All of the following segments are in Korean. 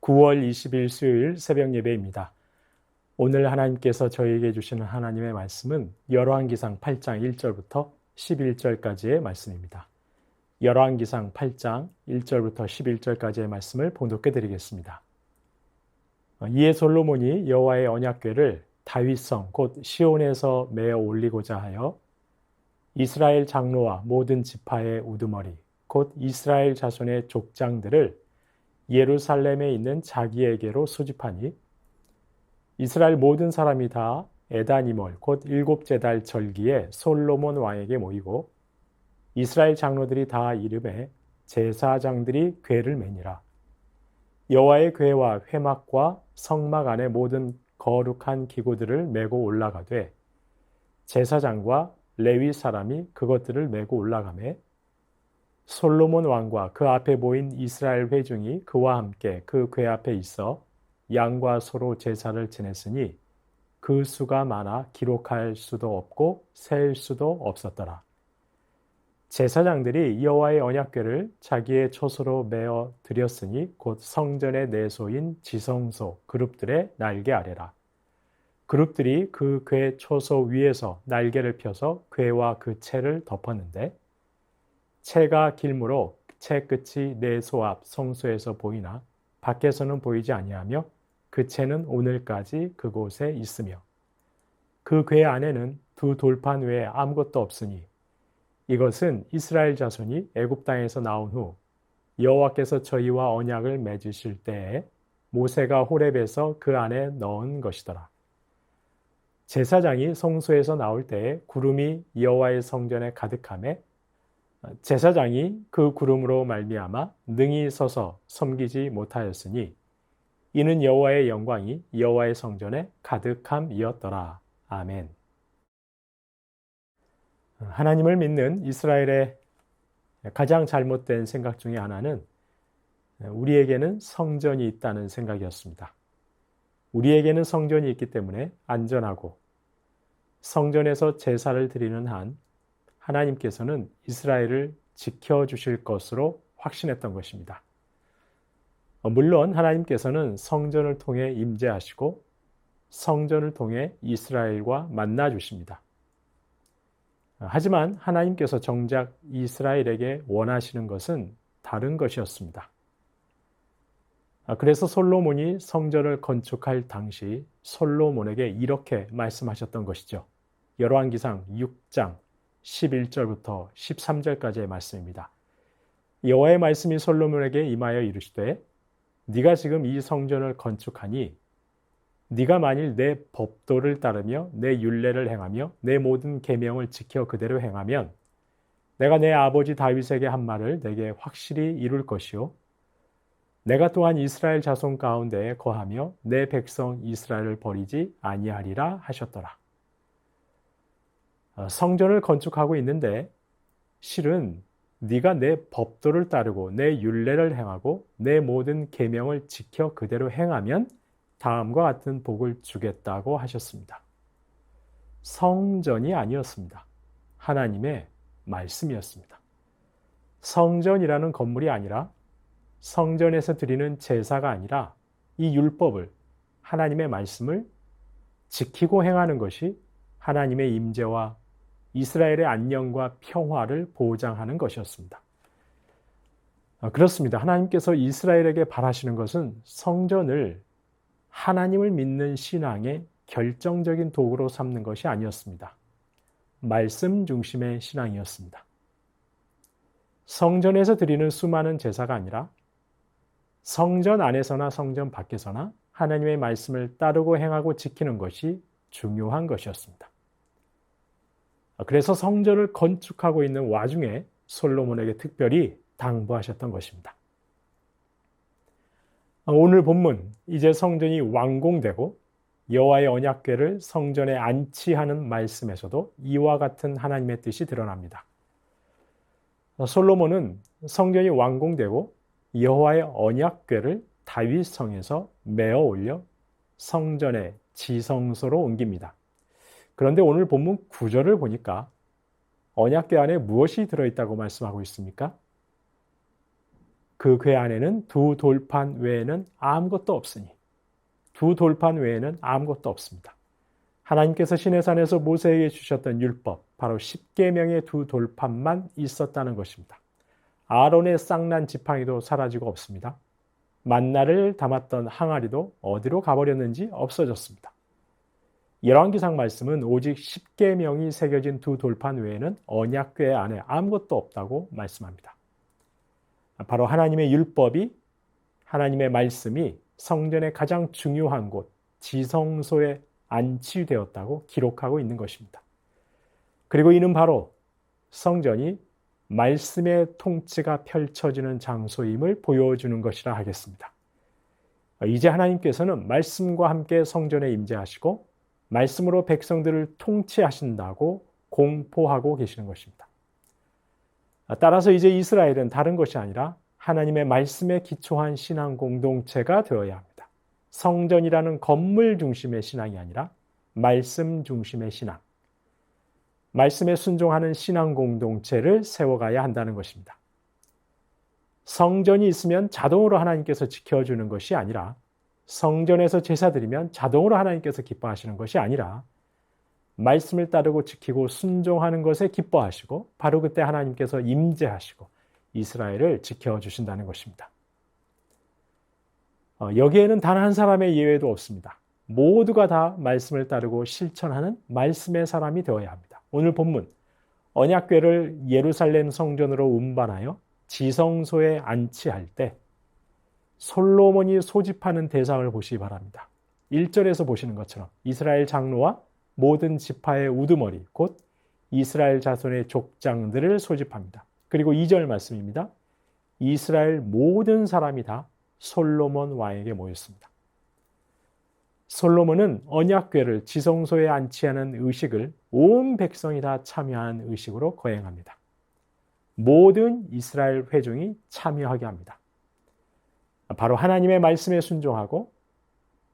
9월 20일 수요일 새벽 예배입니다. 오늘 하나님께서 저희에게 주시는 하나님의 말씀은 열왕기상 8장 1절부터 11절까지의 말씀입니다. 열왕기상 8장 1절부터 11절까지의 말씀을 봉독해 드리겠습니다. 이에 솔로몬이 여호와의 언약궤를 다윗성 곧 시온에서 메어 올리고자 하여 이스라엘 장로와 모든 지파의 우두머리 곧 이스라엘 자손의 족장들을 예루살렘에 있는 자기에게로 소집하니 이스라엘 모든 사람이 다 에다니몰 곧 일곱째 달 절기에 솔로몬 왕에게 모이고 이스라엘 장로들이 다 이름에 제사장들이 궤를 매니라. 여호와의 궤와 회막과 성막 안에 모든 거룩한 기구들을 메고 올라가되 제사장과 레위 사람이 그것들을 메고 올라가매 솔로몬 왕과 그 앞에 모인 이스라엘 회중이 그와 함께 그 궤 앞에 있어 양과 소로 제사를 지냈으니 그 수가 많아 기록할 수도 없고 셀 수도 없었더라. 제사장들이 여호와의 언약궤를 자기의 처소로 메어 드렸으니 곧 성전의 내소인 지성소 그룹들의 날개 아래라. 그룹들이 그 궤 처소 위에서 날개를 펴서 궤와 그 채를 덮었는데 채가 길므로 채 끝이 내소 앞 성소에서 보이나 밖에서는 보이지 아니하며 그 채는 오늘까지 그곳에 있으며 그 궤 안에는 두 돌판 외에 아무것도 없으니 이것은 이스라엘 자손이 애굽 땅에서 나온 후 여호와께서 저희와 언약을 맺으실 때에 모세가 호렙에서 그 안에 넣은 것이더라. 제사장이 성소에서 나올 때에 구름이 여호와의 성전에 가득하매 제사장이 그 구름으로 말미암아 능히 서서 섬기지 못하였으니 이는 여호와의 영광이 여호와의 성전에 가득함이었더라. 아멘. 하나님을 믿는 이스라엘의 가장 잘못된 생각 중에 하나는 우리에게는 성전이 있다는 생각이었습니다. 우리에게는 성전이 있기 때문에 안전하고 성전에서 제사를 드리는 한 하나님께서는 이스라엘을 지켜주실 것으로 확신했던 것입니다. 물론 하나님께서는 성전을 통해 임재하시고 성전을 통해 이스라엘과 만나 주십니다. 하지만 하나님께서 정작 이스라엘에게 원하시는 것은 다른 것이었습니다. 그래서 솔로몬이 성전을 건축할 당시 솔로몬에게 이렇게 말씀하셨던 것이죠. 열왕기상 6장 11절부터 13절까지의 말씀입니다. 여호와의 말씀이 솔로몬에게 임하여 이르시되 네가 지금 이 성전을 건축하니 네가 만일 내 법도를 따르며 내 율례를 행하며 내 모든 계명을 지켜 그대로 행하면 내가 내 아버지 다윗에게 한 말을 내게 확실히 이룰 것이요 내가 또한 이스라엘 자손 가운데에 거하며 내 백성 이스라엘을 버리지 아니하리라 하셨더라. 성전을 건축하고 있는데 실은 네가 내 법도를 따르고 내 율례를 행하고 내 모든 계명을 지켜 그대로 행하면 다음과 같은 복을 주겠다고 하셨습니다. 성전이 아니었습니다. 하나님의 말씀이었습니다. 성전이라는 건물이 아니라 성전에서 드리는 제사가 아니라 이 율법을 하나님의 말씀을 지키고 행하는 것이 하나님의 임재와 이스라엘의 안녕과 평화를 보장하는 것이었습니다. 그렇습니다. 하나님께서 이스라엘에게 바라시는 것은 성전을 하나님을 믿는 신앙의 결정적인 도구로 삼는 것이 아니었습니다. 말씀 중심의 신앙이었습니다. 성전에서 드리는 수많은 제사가 아니라 성전 안에서나 성전 밖에서나 하나님의 말씀을 따르고 행하고 지키는 것이 중요한 것이었습니다. 그래서 성전을 건축하고 있는 와중에 솔로몬에게 특별히 당부하셨던 것입니다. 오늘 본문 이제 성전이 완공되고 여호와의 언약궤를 성전에 안치하는 말씀에서도 이와 같은 하나님의 뜻이 드러납니다. 솔로몬은 성전이 완공되고 여호와의 언약궤를 다윗성에서 메어 올려 성전의 지성소로 옮깁니다. 그런데 오늘 본문 9절을 보니까 언약궤 안에 무엇이 들어있다고 말씀하고 있습니까? 그 궤 안에는 두 돌판 외에는 아무것도 없으니 두 돌판 외에는 아무것도 없습니다. 하나님께서 시내산에서 모세에게 주셨던 율법, 바로 10계명의 두 돌판만 있었다는 것입니다. 아론의 쌍난 지팡이도 사라지고 없습니다. 만나를 담았던 항아리도 어디로 가버렸는지 없어졌습니다. 열왕기상 말씀은 오직 10계명이 새겨진 두 돌판 외에는 언약궤 안에 아무것도 없다고 말씀합니다. 바로 하나님의 율법이, 하나님의 말씀이 성전의 가장 중요한 곳, 지성소에 안치되었다고 기록하고 있는 것입니다. 그리고 이는 바로 성전이 말씀의 통치가 펼쳐지는 장소임을 보여주는 것이라 하겠습니다. 이제 하나님께서는 말씀과 함께 성전에 임재하시고 말씀으로 백성들을 통치하신다고 공포하고 계시는 것입니다. 따라서 이제 이스라엘은 다른 것이 아니라 하나님의 말씀에 기초한 신앙 공동체가 되어야 합니다. 성전이라는 건물 중심의 신앙이 아니라 말씀 중심의 신앙, 말씀에 순종하는 신앙 공동체를 세워가야 한다는 것입니다. 성전이 있으면 자동으로 하나님께서 지켜주는 것이 아니라, 성전에서 제사드리면 자동으로 하나님께서 기뻐하시는 것이 아니라, 말씀을 따르고 지키고 순종하는 것에 기뻐하시고 바로 그때 하나님께서 임재하시고 이스라엘을 지켜주신다는 것입니다. 여기에는 단 한 사람의 예외도 없습니다. 모두가 다 말씀을 따르고 실천하는 말씀의 사람이 되어야 합니다. 오늘 본문 언약궤를 예루살렘 성전으로 운반하여 지성소에 안치할 때 솔로몬이 소집하는 대상을 보시기 바랍니다. 1절에서 보시는 것처럼 이스라엘 장로와 모든 지파의 우두머리, 곧 이스라엘 자손의 족장들을 소집합니다. 그리고 2절 말씀입니다. 이스라엘 모든 사람이 다 솔로몬 왕에게 모였습니다. 솔로몬은 언약궤를 지성소에 안치하는 의식을 온 백성이 다 참여하는 의식으로 거행합니다. 모든 이스라엘 회중이 참여하게 합니다. 바로 하나님의 말씀에 순종하고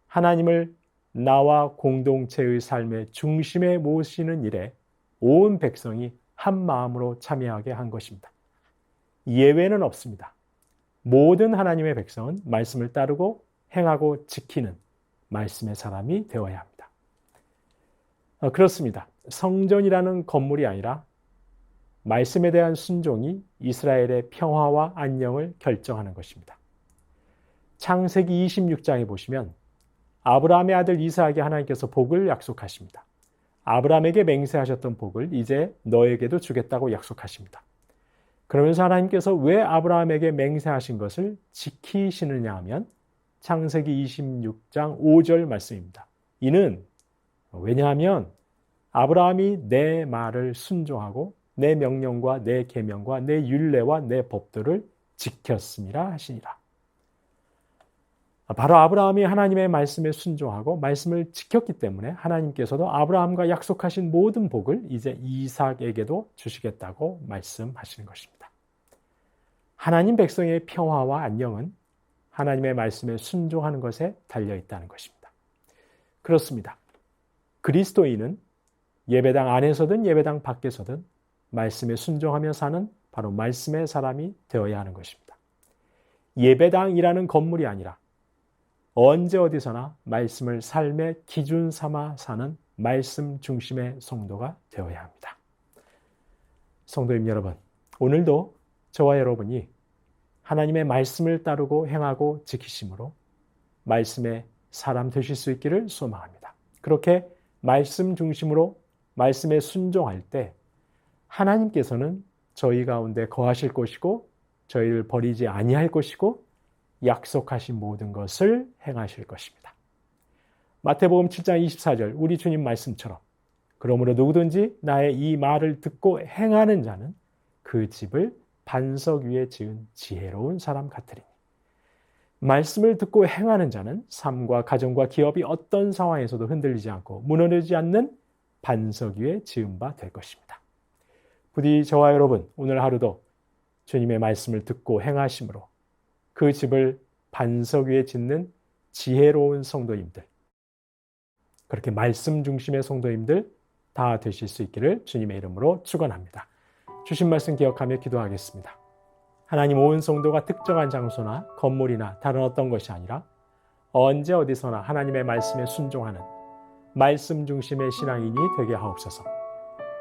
하나님을 나와 공동체의 삶의 중심에 모시는 일에 온 백성이 한 마음으로 참여하게 한 것입니다. 예외는 없습니다. 모든 하나님의 백성은 말씀을 따르고 행하고 지키는 말씀의 사람이 되어야 합니다. 그렇습니다. 성전이라는 건물이 아니라 말씀에 대한 순종이 이스라엘의 평화와 안녕을 결정하는 것입니다. 창세기 26장에 보시면 아브라함의 아들 이삭에게 하나님께서 복을 약속하십니다. 아브라함에게 맹세하셨던 복을 이제 너에게도 주겠다고 약속하십니다. 그러면서 하나님께서 왜 아브라함에게 맹세하신 것을 지키시느냐 하면 창세기 26장 5절 말씀입니다. 이는 왜냐하면 아브라함이 내 말을 순종하고 내 명령과 내 계명과 내 율례와 내 법도를 지켰음이라 하시니라. 바로 아브라함이 하나님의 말씀에 순종하고 말씀을 지켰기 때문에 하나님께서도 아브라함과 약속하신 모든 복을 이제 이삭에게도 주시겠다고 말씀하시는 것입니다. 하나님 백성의 평화와 안녕은 하나님의 말씀에 순종하는 것에 달려있다는 것입니다. 그렇습니다. 그리스도인은 예배당 안에서든 예배당 밖에서든 말씀에 순종하며 사는 바로 말씀의 사람이 되어야 하는 것입니다. 예배당이라는 건물이 아니라 언제 어디서나 말씀을 삶의 기준 삼아 사는 말씀 중심의 성도가 되어야 합니다. 성도님 여러분, 오늘도 저와 여러분이 하나님의 말씀을 따르고 행하고 지키심으로 말씀의 사람 되실 수 있기를 소망합니다. 그렇게 말씀 중심으로 말씀에 순종할 때 하나님께서는 저희 가운데 거하실 것이고 저희를 버리지 아니할 것이고 약속하신 모든 것을 행하실 것입니다. 마태복음 7장 24절 우리 주님 말씀처럼 그러므로 누구든지 나의 이 말을 듣고 행하는 자는 그 집을 반석 위에 지은 지혜로운 사람 같으리니 말씀을 듣고 행하는 자는 삶과 가정과 기업이 어떤 상황에서도 흔들리지 않고 무너지지 않는 반석 위에 지은 바 될 것입니다. 부디 저와 여러분 오늘 하루도 주님의 말씀을 듣고 행하심으로 그 집을 반석 위에 짓는 지혜로운 성도님들, 그렇게 말씀 중심의 성도님들 다 되실 수 있기를 주님의 이름으로 축원합니다. 주신 말씀 기억하며 기도하겠습니다. 하나님 온 성도가 특정한 장소나 건물이나 다른 어떤 것이 아니라 언제 어디서나 하나님의 말씀에 순종하는 말씀 중심의 신앙인이 되게 하옵소서.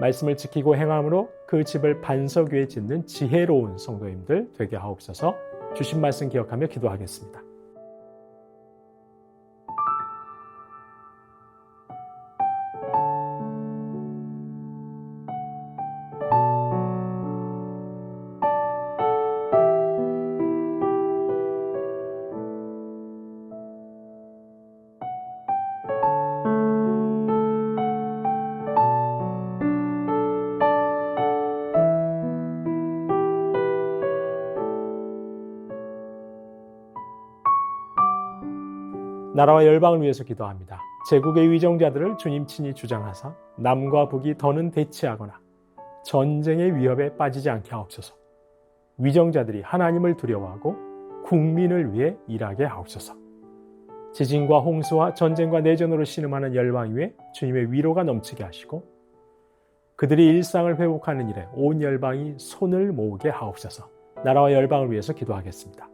말씀을 지키고 행함으로 그 집을 반석 위에 짓는 지혜로운 성도님들 되게 하옵소서. 주신 말씀 기억하며 기도하겠습니다. 나라와 열방을 위해서 기도합니다. 제국의 위정자들을 주님 친히 주장하사 남과 북이 더는 대치하거나 전쟁의 위협에 빠지지 않게 하옵소서. 위정자들이 하나님을 두려워하고 국민을 위해 일하게 하옵소서. 지진과 홍수와 전쟁과 내전으로 신음하는 열방 위에 주님의 위로가 넘치게 하시고 그들이 일상을 회복하는 일에 온 열방이 손을 모으게 하옵소서. 나라와 열방을 위해서 기도하겠습니다.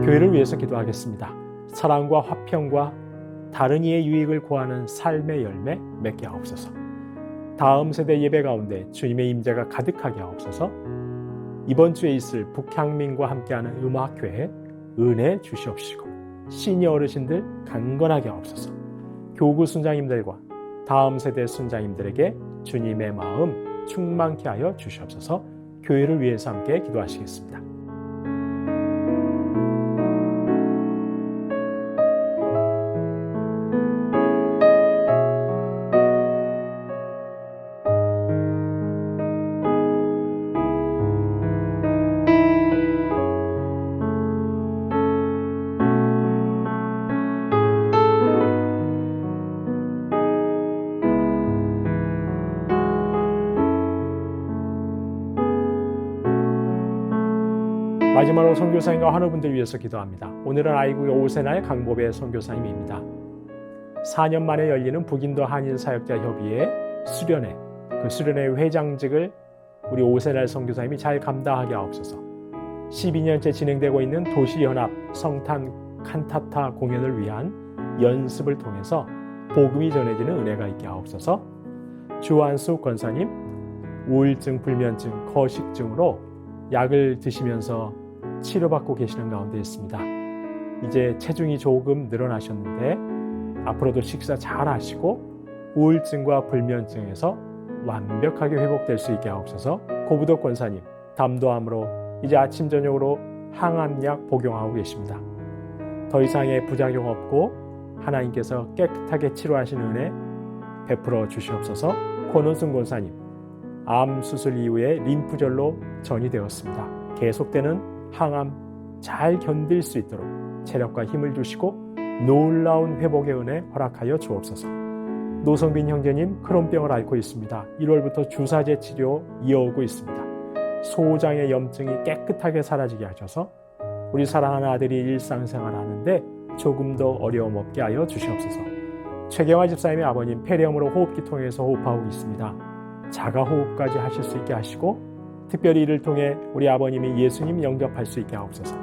교회를 위해서 기도하겠습니다. 사랑과 화평과 다른 이의 유익을 구하는 삶의 열매 맺게 하옵소서. 다음 세대 예배 가운데 주님의 임재가 가득하게 하옵소서. 이번 주에 있을 북향민과 함께하는 음악회에 은혜 주시옵시고 시니어 어르신들 강건하게 하옵소서. 교구 순장님들과 다음 세대 순장님들에게 주님의 마음 충만케 하여 주시옵소서. 교회를 위해서 함께 기도하시겠습니다. 마지막으로 선교사님과 환우분들 위해서 기도합니다. 오늘은 아이국의 오세나의 강보배 선교사님입니다. 4년 만에 열리는 북인도 한인 사역자 협의회 수련회, 그 수련회 회장직을 우리 오세나 선교사님이 잘 감당하게 하옵소서. 12년째 진행되고 있는 도시연합 성탄 칸타타 공연을 위한 연습을 통해서 복음이 전해지는 은혜가 있게 하옵소서. 주한수 권사님, 우울증, 불면증, 거식증으로 약을 드시면서 치료받고 계시는 가운데 있습니다. 이제 체중이 조금 늘어나셨는데 앞으로도 식사 잘 하시고 우울증과 불면증에서 완벽하게 회복될 수 있게 하옵소서. 고부덕 권사님, 담도암으로 이제 아침 저녁으로 항암약 복용하고 계십니다. 더 이상의 부작용 없고 하나님께서 깨끗하게 치료하시는 은혜 베풀어 주시옵소서. 권원순 권사님, 암 수술 이후에 림프절로 전이 되었습니다. 계속되는 항암 잘 견딜 수 있도록 체력과 힘을 주시고 놀라운 회복의 은혜 허락하여 주옵소서. 노성빈 형제님 크론병을 앓고 있습니다. 1월부터 주사제 치료 이어오고 있습니다. 소장의 염증이 깨끗하게 사라지게 하셔서 우리 사랑하는 아들이 일상생활 하는데 조금 더 어려움 없게 하여 주시옵소서. 최경화 집사님의 아버님 폐렴으로 호흡기 통해서 호흡하고 있습니다. 자가호흡까지 하실 수 있게 하시고 특별히 이를 통해 우리 아버님이 예수님 영접할 수 있게 하옵소서.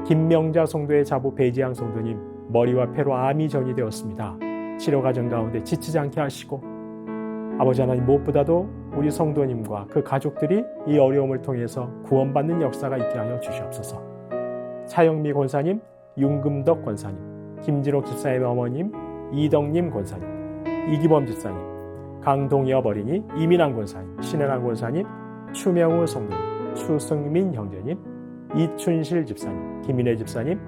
김명자 성도의 자부 배지양 성도님 머리와 폐로 암이 전이되었습니다. 치료 과정 가운데 지치지 않게 하시고 아버지 하나님 무엇보다도 우리 성도님과 그 가족들이 이 어려움을 통해서 구원받는 역사가 있게 하여 주시옵소서. 차영미 권사님, 윤금덕 권사님, 김진옥 집사님의 어머님, 이덕님 권사님, 이기범 집사님, 강동엽 어린이, 이민환 권사님, 신혜란 권사님, 추명우 성도님, 추승민 형제님, 이춘실 집사님, 김인혜 집사님,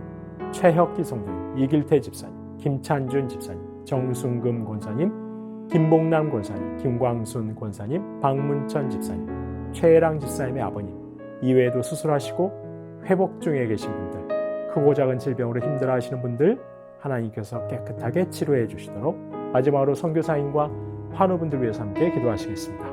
최혁기 성도님, 이길태 집사님, 김찬준 집사님, 정순금 권사님, 김봉남 권사님, 김광순 권사님, 박문천 집사님, 최랑 집사님의 아버님, 이외에도 수술하시고 회복 중에 계신 분들, 크고 작은 질병으로 힘들어하시는 분들 하나님께서 깨끗하게 치료해 주시도록 마지막으로 선교사님과 환우분들 위해서 함께 기도하시겠습니다.